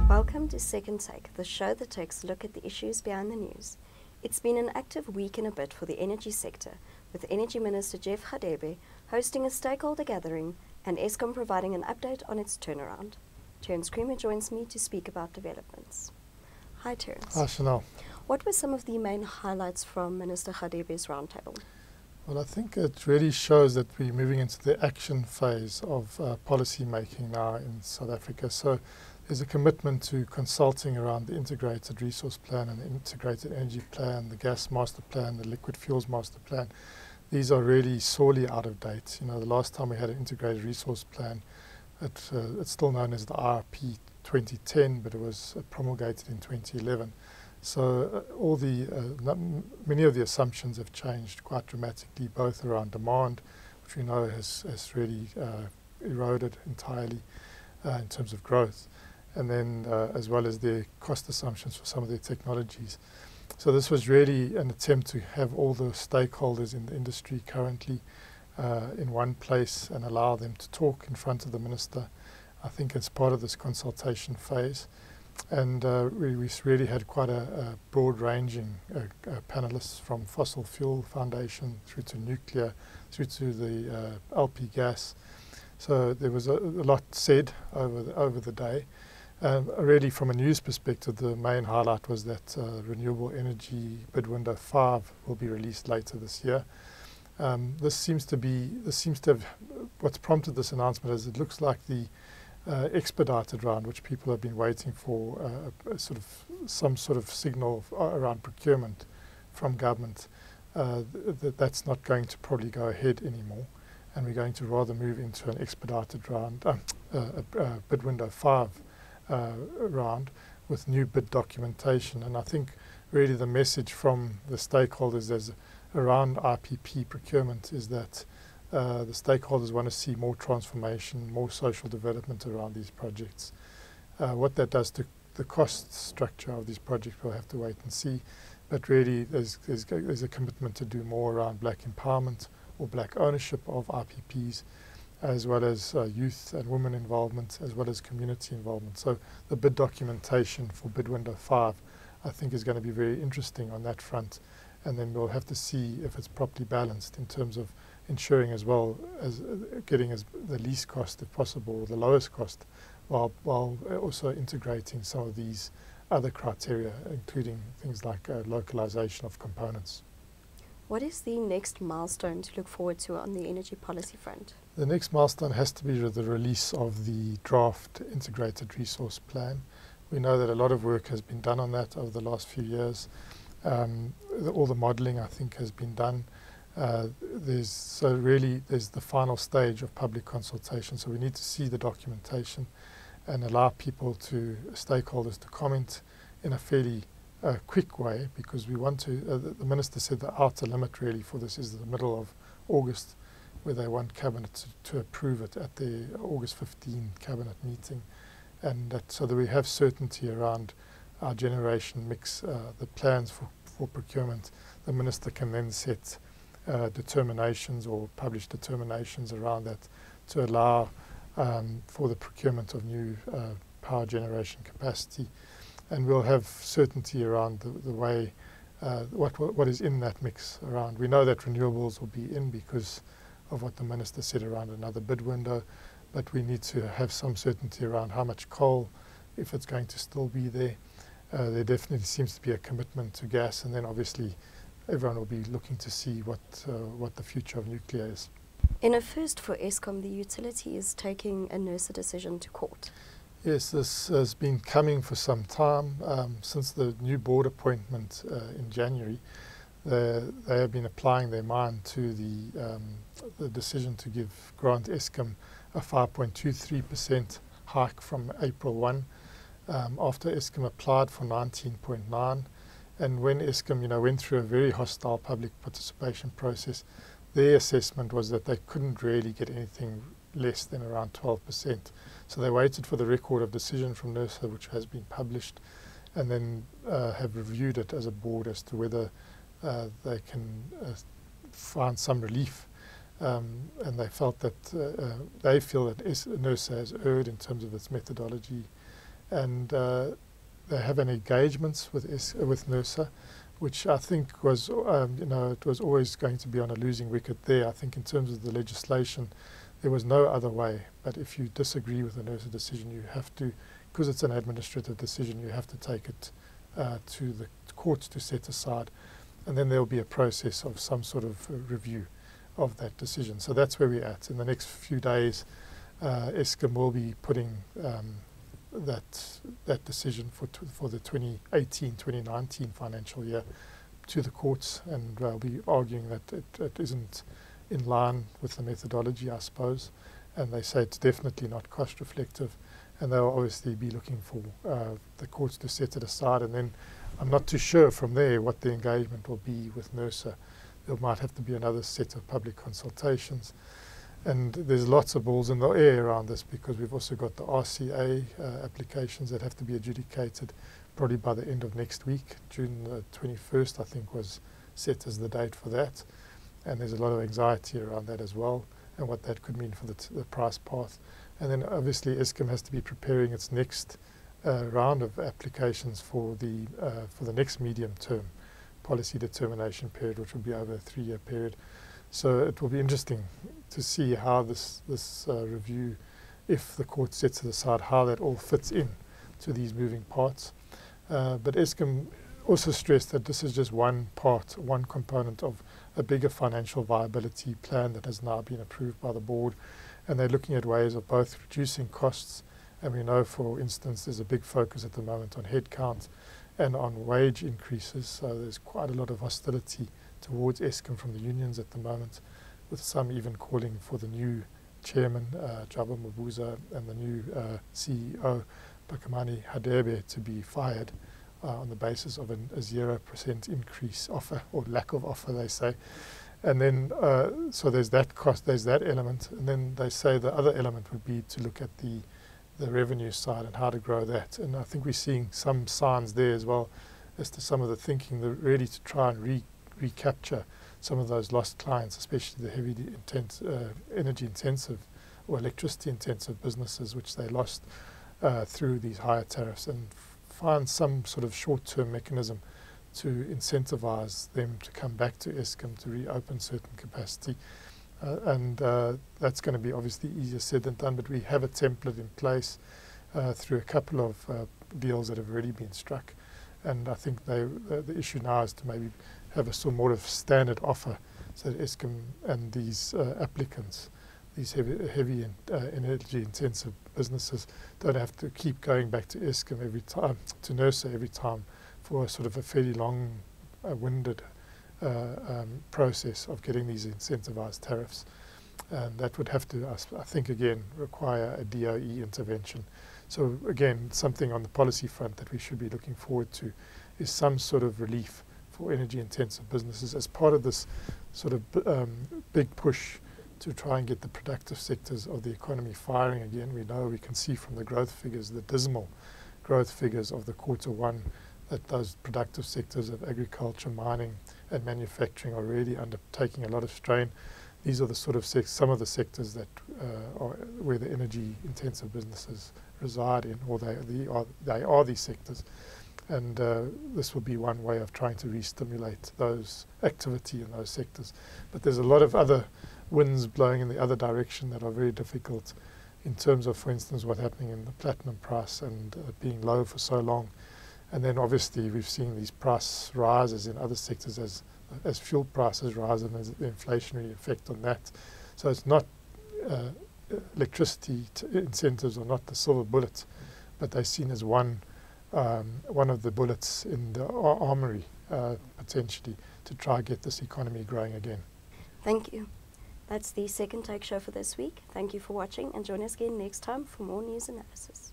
Welcome to Second Take, the show that takes a look at the issues behind the news. It's been an active week and a bit for the energy sector, with Energy Minister Jeff Radebe hosting a stakeholder gathering and Eskom providing an update on its turnaround. Terence joins me to speak about developments. Hi Terence. Hi Chanel. What were some of the main highlights from Minister Radebe's roundtable? Well, I think it really shows that we're moving into the action phase of policy making now in South Africa. So there's a commitment to consulting around the integrated resource plan and the integrated energy plan, the gas master plan, the liquid fuels master plan. These are really sorely out of date. You know, the last time we had an integrated resource plan, it's still known as the RP 2010, but it was promulgated in 2011. So many of the assumptions have changed quite dramatically, both around demand, which we know has really eroded entirely in terms of growth, and then as well as the cost assumptions for some of the technologies. So this was really an attempt to have all the stakeholders in the industry currently in one place and allow them to talk in front of the minister. I think it's part of this consultation phase. And we really had quite a broad-ranging panelists, from Fossil Fuel Foundation through to nuclear, through to the LP gas. So there was a lot said over the day. Really, from a news perspective, the main highlight was that renewable energy bid window 5 will be released later this year. This seems to have what's prompted this announcement is it looks like the expedited round, which people have been waiting for, some sort of signal around procurement from government, that's not going to probably go ahead anymore, and we're going to rather move into an expedited round, bid window 5 round with new bid documentation. And I think really the message from the stakeholders around IPP procurement is that the stakeholders want to see more transformation, more social development around these projects. What that does to the cost structure of these projects, we'll have to wait and see. But really, there's a commitment to do more around black empowerment or black ownership of IPPs, as well as youth and women involvement, as well as community involvement. So the bid documentation for bid window 5, I think, is going to be very interesting on that front. And then we'll have to see if it's properly balanced in terms of ensuring as well as getting the least cost if possible, the lowest cost, while also integrating some of these other criteria, including things like localization of components. What is the next milestone to look forward to on the energy policy front? The next milestone has to be the release of the draft integrated resource plan. We know that a lot of work has been done on that over the last few years. All the modelling, I think, has been done. There's the final stage of public consultation, so we need to see the documentation and allow stakeholders to comment in a fairly quick way, because we want to, the Minister said the outer limit really for this is the middle of August, where they want Cabinet to approve it at the August 15 Cabinet meeting, and so that we have certainty around our generation mix, the plans for procurement. The Minister can then set determinations or publish determinations around that to allow for the procurement of new power generation capacity, and we'll have certainty around the way what is in that mix around. We know that renewables will be in because of what the Minister said around another bid window, but we need to have some certainty around how much coal, if it's going to still be there. There definitely seems to be a commitment to gas, and then obviously everyone will be looking to see what the future of nuclear is. In a first for Eskom, the utility is taking a Nersa decision to court. Yes, this has been coming for some time, since the new board appointment in January. They have been applying their mind to the decision to grant Eskom a 5.23% hike from April 1, after Eskom applied for 19.9. And when Eskom, went through a very hostile public participation process, their assessment was that they couldn't really get anything less than around 12%. So they waited for the record of decision from Nersa, which has been published, and then have reviewed it as a board as to whether they can find some relief. And they felt that they feel that Nersa has erred in terms of its methodology and they have an engagements with Nersa, which I think was, it was always going to be on a losing wicket there. I think in terms of the legislation, there was no other way. But if you disagree with the Nersa decision, you have to, because it's an administrative decision, you have to take it to the courts to set aside. And then there will be a process of some sort of review of that decision. So that's where we're at. In the next few days, Eskom will be putting that decision for the 2018-2019 financial year to the courts, and we'll be arguing that it isn't in line with the methodology, I suppose, and they say it's definitely not cost reflective, and they'll obviously be looking for the courts to set it aside, and then I'm not too sure from there what the engagement will be with Nersa. There might have to be another set of public consultations. And there's lots of balls in the air around this, because we've also got the RCA applications that have to be adjudicated probably by the end of next week. June the 21st, I think, was set as the date for that. And there's a lot of anxiety around that as well, and what that could mean for the price path. And then obviously Eskom has to be preparing its next round of applications for the next medium-term policy determination period, which will be over a 3-year period. So it will be interesting to see how this review, if the court sets it aside, how that all fits in to these moving parts. But Eskom also stressed that this is just one part, one component of a bigger financial viability plan that has now been approved by the board. And they're looking at ways of both reducing costs, and we know, for instance, there's a big focus at the moment on headcount and on wage increases. So there's quite a lot of hostility towards Eskom from the unions at the moment, with some even calling for the new chairman, Jaba Mabuza, and the new CEO, Bakamani Radebe, to be fired on the basis of a 0% increase offer, or lack of offer, they say. And then, so there's that cost, there's that element. And then they say the other element would be to look at the revenue side and how to grow that. And I think we're seeing some signs there as well as to some of the thinking, really to try and recapture some of those lost clients, especially the energy intensive or electricity intensive businesses, which they lost through these higher tariffs, and find some sort of short-term mechanism to incentivize them to come back to Eskom to reopen certain capacity. And that's going to be obviously easier said than done, but we have a template in place through a couple of deals that have already been struck. And I think the issue now is to maybe have a sort more of standard offer, so that Eskom and these applicants, these heavy energy intensive businesses, don't have to keep going back to Eskom every time, to Nersa every time, for a sort of a fairly long-winded process of getting these incentivized tariffs. And that would have to, I think, again, require a DOE intervention. So again, something on the policy front that we should be looking forward to is some sort of relief for energy intensive businesses as part of this sort of big push to try and get the productive sectors of the economy firing again. We know, we can see from the growth figures, the dismal growth figures of the Q1, that those productive sectors of agriculture, mining and manufacturing are really undertaking a lot of strain. These are the sort of some of the sectors that are where the energy intensive businesses reside in, or they are these sectors. And this will be one way of trying to re-stimulate those activity in those sectors. But there's a lot of other winds blowing in the other direction that are very difficult, in terms of, for instance, what's happening in the platinum price and being low for so long. And then obviously we've seen these price rises in other sectors as fuel prices rise, and there's the inflationary effect on that. So it's not electricity incentives are not the silver bullet, but they're seen as one of the bullets in the armory, potentially, to try and get this economy growing again. Thank you. That's the Second Take show for this week. Thank you for watching, and join us again next time for more news analysis.